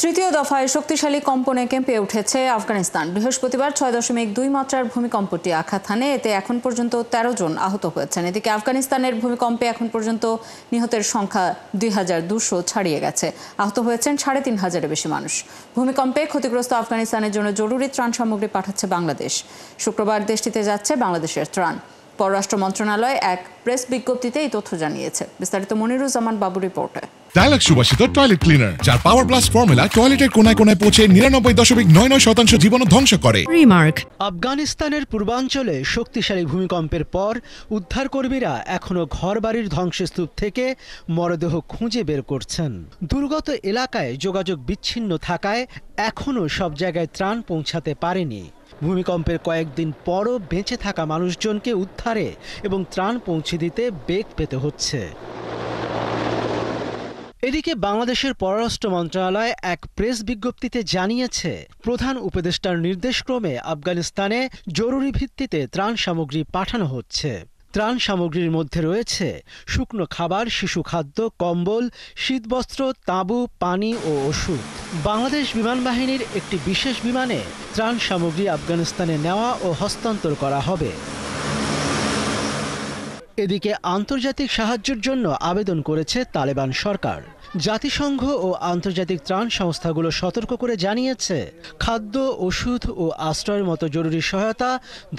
তৃতীয় দফায় শক্তিশালী কম্পনে কেঁপে উঠেছে আফগানিস্তান। বৃহস্পতিবার 6.2 মাত্রার ভূমিকম্পটি আঘাত হানে। এতে এখন পর্যন্ত 13 জন আহত হয়েছেন। এদিকে আফগানিস্তানের ভূমিকম্পে এখন পর্যন্ত নিহতের সংখ্যা 2200 ছাড়িয়ে গেছে। আহত হয়েছেন 3500-এর বেশি মানুষ। ভূমিকম্পে ক্ষতিগ্রস্ত আফগানিস্তানের জন্য জরুরি ত্রাণ সামগ্রী পাঠাচ্ছে বাংলাদেশ। শুক্রবার দেশটিতে যাচ্ছে বাংলাদেশের ত্রাণ। পররাষ্ট্র মন্ত্রণালয় এক প্রেস বিজ্ঞপ্তিতে এই তথ্য জানিয়েছে। বিস্তারিত মনিরুজ্জামান বাবু রিপোর্টে। ডায়ালগ সুবাসিত টয়লেট ক্লিনার, যার পাওয়ার প্লাস ফর্মুলা টয়লেটের কোনায় কোনায় পৌঁছে 99.99% জীবাণু ধ্বংস করে। রিমার্ক। আফগানিস্তানের পূর্বাঞ্চলে শক্তিশালী ভূমিকম্পের পর উদ্ধারকর্মীরা এখনো ঘরবাড়ির ধ্বংসস্তূপ থেকে মরদেহ খুঁজে বের করছেন। দুর্গত এলাকায় যোগাযোগ বিচ্ছিন্ন থাকায় এখনো সব জায়গায় ত্রাণ পৌঁছাতে পারেনি। ভূমিকম্পের কয়েকদিন পরও বেঁচে থাকা মানুষজনকে উদ্ধারে এবং ত্রাণ পৌঁছে দিতে বেগ পেতে হচ্ছে। এদিকে বাংলাদেশের পররাষ্ট্র মন্ত্রণালয় এক প্রেস বিজ্ঞপ্তিতে জানিয়েছে, প্রধান উপদেষ্টার নির্দেশক্রমে আফগানিস্তানে জরুরি ভিত্তিতে ত্রাণ সামগ্রী পাঠানো হচ্ছে। ত্রাণ সামগ্রীর মধ্যে রয়েছে শুকনো খাবার, শিশু খাদ্য, কম্বল, শীতবস্ত্র, তাঁবু, পানি ও ওষুধ। বাংলাদেশ বিমান বাহিনীর একটি বিশেষ বিমানে ত্রাণ সামগ্রী আফগানিস্তানে নেওয়া ও হস্তান্তর করা হবে। এদিকে আন্তর্জাতিক সাহায্যের জন্য আবেদন করেছে তালেবান সরকার। জাতিসংঘ ও আন্তর্জাতিক ত্রাণ সংস্থাগুলো সতর্ক করে জানিয়েছে, খাদ্য, ওষুধ ও আশ্রয়ের মতো জরুরি সহায়তা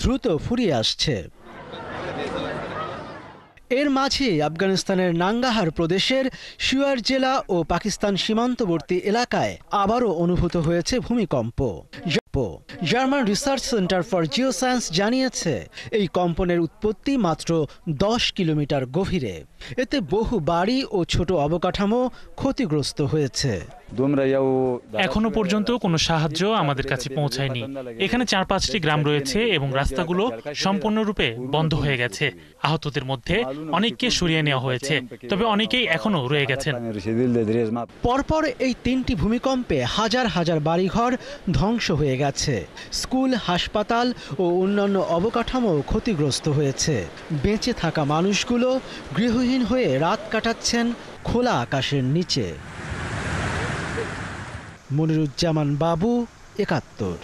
দ্রুত ফুরিয়ে আসছে। এর মাঝে আফগানিস্তানের নাঙ্গাহার প্রদেশের শিওয়ার জেলা ও পাকিস্তান সীমান্তবর্তী এলাকায় আবারও অনুভূত হয়েছে ভূমিকম্প। German research centre for geoscience জানিয়েছে, এই কম্পনের উৎপত্তি মাত্র 10 কিলোমিটার গভীরে। এতে বহু বাড়ি ও ছোট অবকাঠামো ক্ষতিগ্রস্ত হয়েছে। এখনো পর্যন্ত কোনো সাহায্য আমাদের কাছে পৌঁছায়নি। এখানে 4-5টি গ্রাম রয়েছে এবং রাস্তাগুলো সম্পূর্ণরূপে বন্ধ হয়ে গেছে। আহতদের মধ্যে অনেককে সরিয়ে নেওয়া হয়েছে, তবে অনেকেই এখনো রয়ে গেছেন। পরপর এই 3টি ভূমিকম্পে হাজার হাজার বাড়িঘর ধ্বংস হয়ে গেছে। স্কুল, হাসপাতাল ও অন্যান্য অবকাঠামো ক্ষতিগ্রস্ত হয়েছে। বেঁচে থাকা মানুষগুলো গৃহহীন হয়ে রাত কাটাচ্ছেন খোলা আকাশের নিচে। মনিরুজ্জামান বাবু, 71।